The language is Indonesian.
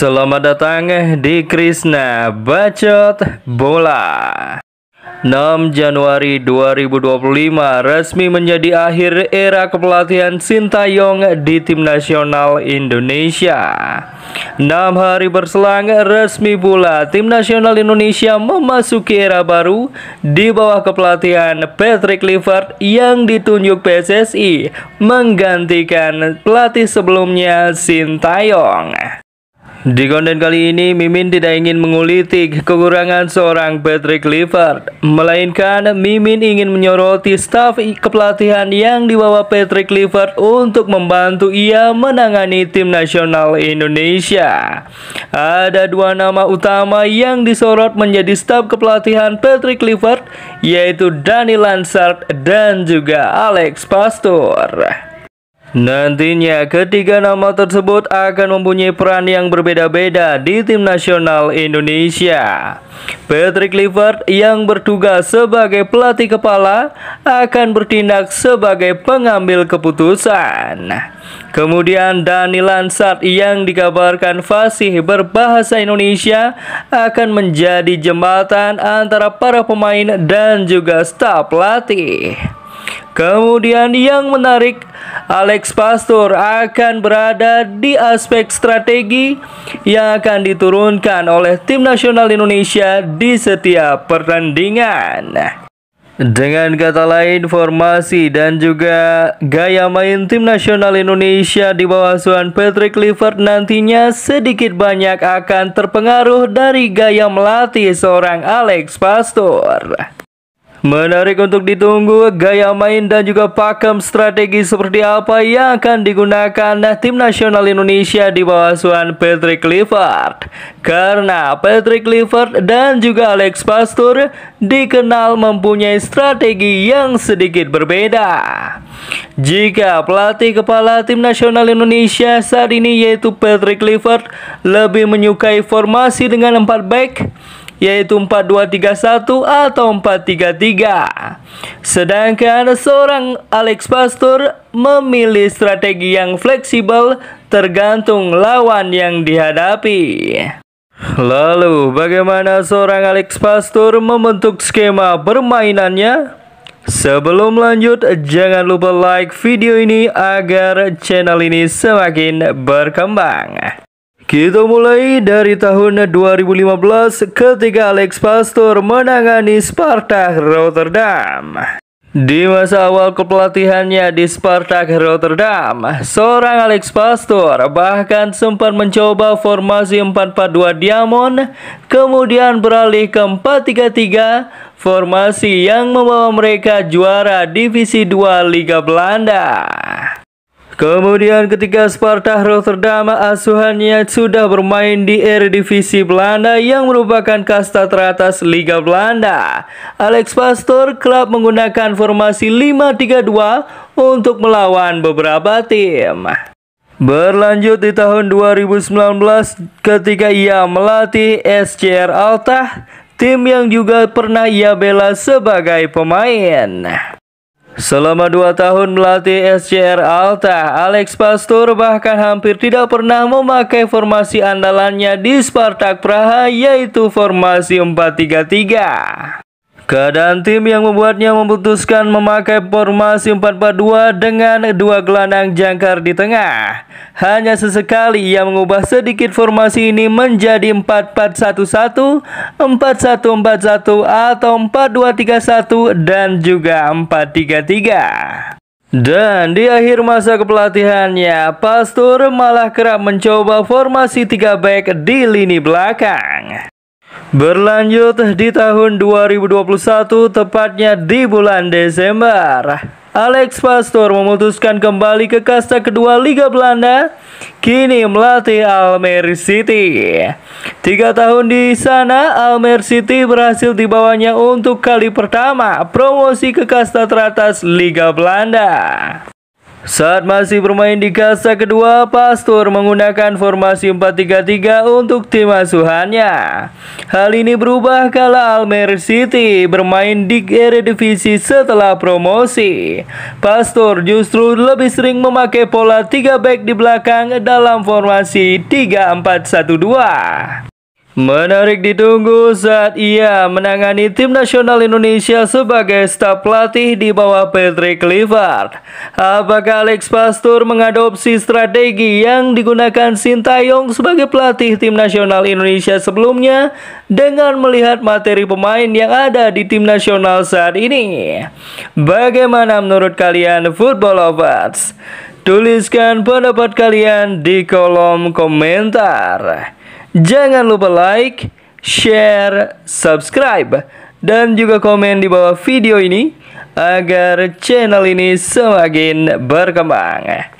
Selamat datang di Krisna Bacot Bola. 6 Januari 2025 resmi menjadi akhir era kepelatihan Sintayong di tim nasional Indonesia. 6 hari berselang resmi pula tim nasional Indonesia memasuki era baru di bawah kepelatihan Patrick Kluivert yang ditunjuk PSSI menggantikan pelatih sebelumnya Sintayong. Di konten kali ini, Mimin tidak ingin menguliti kekurangan seorang Patrick Kluivert, melainkan Mimin ingin menyoroti staf kepelatihan yang dibawa Patrick Kluivert untuk membantu ia menangani tim nasional Indonesia. Ada dua nama utama yang disorot menjadi staf kepelatihan Patrick Kluivert, yaitu Dani Lansard dan juga Alex Pastoor. Nantinya ketiga nama tersebut akan mempunyai peran yang berbeda-beda di tim nasional Indonesia. Patrick Kluivert yang bertugas sebagai pelatih kepala akan bertindak sebagai pengambil keputusan. Kemudian Dani Lansard yang dikabarkan fasih berbahasa Indonesia akan menjadi jembatan antara para pemain dan juga staf pelatih. Kemudian yang menarik, Alex Pastoor akan berada di aspek strategi yang akan diturunkan oleh tim nasional Indonesia di setiap pertandingan. Dengan kata lain, formasi dan juga gaya main tim nasional Indonesia di bawah asuhan Patrick Kluivert nantinya sedikit banyak akan terpengaruh dari gaya melatih seorang Alex Pastoor. Menarik untuk ditunggu gaya main dan juga pakem strategi seperti apa yang akan digunakan tim nasional Indonesia di bawah asuhan Patrick Kluivert. Karena Patrick Kluivert dan juga Alex Pastoor dikenal mempunyai strategi yang sedikit berbeda. Jika pelatih kepala tim nasional Indonesia saat ini yaitu Patrick Kluivert lebih menyukai formasi dengan 4 back, yaitu 4-2-3-1 atau 4-3-3. Sedangkan seorang Alex Pastoor memilih strategi yang fleksibel tergantung lawan yang dihadapi. Lalu bagaimana seorang Alex Pastoor membentuk skema permainannya? Sebelum lanjut, jangan lupa like video ini agar channel ini semakin berkembang. Kita mulai dari tahun 2015 ketika Alex Pastoor menangani Spartak Rotterdam. Di masa awal kepelatihannya di Spartak Rotterdam, seorang Alex Pastoor bahkan sempat mencoba formasi 4-4-2 Diamond, kemudian beralih ke 4-3-3, formasi yang membawa mereka juara Divisi 2 Liga Belanda. Kemudian ketika Spartak Rotterdam asuhannya sudah bermain di Eredivisie Belanda yang merupakan kasta teratas Liga Belanda, Alex Pastoor kerap menggunakan formasi 5-3-2 untuk melawan beberapa tim. Berlanjut di tahun 2019 ketika ia melatih SCR Altah, tim yang juga pernah ia bela sebagai pemain. Selama 2 tahun melatih SCR Altah, Alex Pastoor bahkan hampir tidak pernah memakai formasi andalannya di Spartak Praha, yaitu formasi 4-3-3. Keadaan tim yang membuatnya memutuskan memakai formasi 4-4-2 dengan 2 gelandang jangkar di tengah. Hanya sesekali ia mengubah sedikit formasi ini menjadi 4-4-1-1, 4-1-4-1 atau 4-2-3-1 dan juga 4-3-3. Dan di akhir masa kepelatihannya, Pastoor malah kerap mencoba formasi 3 back di lini belakang. Berlanjut di tahun 2021, tepatnya di bulan Desember, Alex Pastoor memutuskan kembali ke kasta kedua Liga Belanda, kini melatih Almere City. 3 tahun di sana, Almere City berhasil dibawanya untuk kali pertama promosi ke kasta teratas Liga Belanda. Saat masih bermain di kasta kedua, Pastur menggunakan formasi 4-3-3 untuk tim asuhannya. Hal ini berubah kala Almere City bermain di Eredivisie setelah promosi. Pastur justru lebih sering memakai pola 3 back di belakang dalam formasi 3-4-1-2. Menarik ditunggu saat ia menangani tim nasional Indonesia sebagai staf pelatih di bawah Patrick Kluivert. Apakah Alex Pastur mengadopsi strategi yang digunakan Sintayong sebagai pelatih tim nasional Indonesia sebelumnya dengan melihat materi pemain yang ada di tim nasional saat ini? Bagaimana menurut kalian football lovers? Tuliskan pendapat kalian di kolom komentar. Jangan lupa like, share, subscribe, dan juga komen di bawah video ini agar channel ini semakin berkembang.